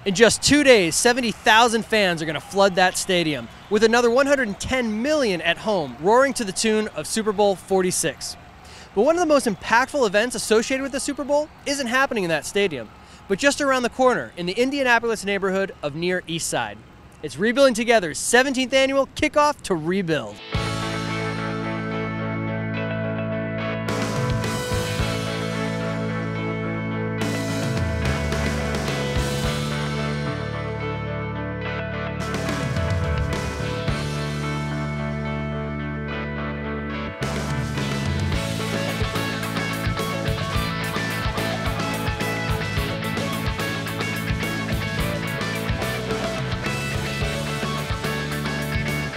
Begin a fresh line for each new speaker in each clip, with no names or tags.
In just 2 days, 70,000 fans are going to flood that stadium, with another 110 million at home, roaring to the tune of Super Bowl 46. But one of the most impactful events associated with the Super Bowl isn't happening in that stadium, but just around the corner in the Indianapolis neighborhood of near East Side. It's Rebuilding Together's 17th annual Kickoff to Rebuild.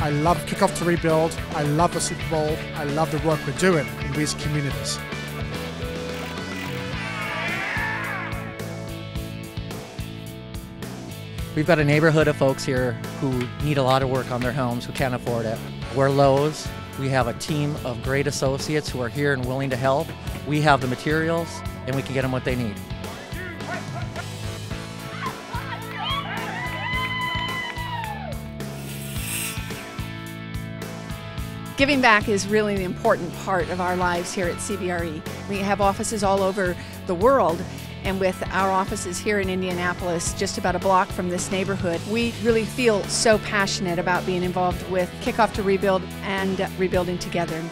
I love Kickoff to Rebuild, I love the Super Bowl, I love the work we're doing in these communities.
We've got a neighborhood of folks here who need a lot of work on their homes, who can't afford it. We're Lowe's. We have a team of great associates who are here and willing to help. We have the materials, and we can get them what they need.
Giving back is really an important part of our lives here at CBRE. We have offices all over the world, and with our offices here in Indianapolis, just about a block from this neighborhood, we really feel so passionate about being involved with Kickoff to Rebuild and Rebuilding Together.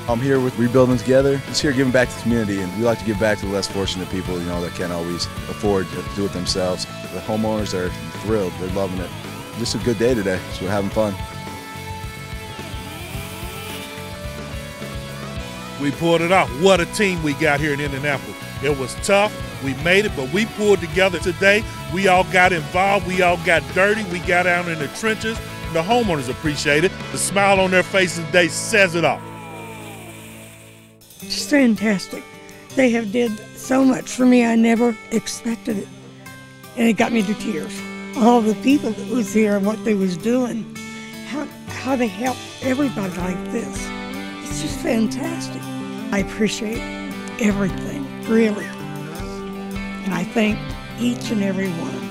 I'm here with Rebuilding Together. Just here giving back to the community, and we like to give back to the less fortunate people, that can't always afford to do it themselves. The homeowners are thrilled, they're loving it. Just a good day today, so we're having fun.
We pulled it off. What a team we got here in Indianapolis. It was tough, we made it, but we pulled together today. We all got involved, we all got dirty, we got out in the trenches. The homeowners appreciate it. The smile on their faces today says it all.
It's fantastic. They have did so much for me. I never expected it. And it got me to tears. All the people that was here and what they was doing, how they helped everybody like this. It's just fantastic. I appreciate everything, really. And I thank each and every one.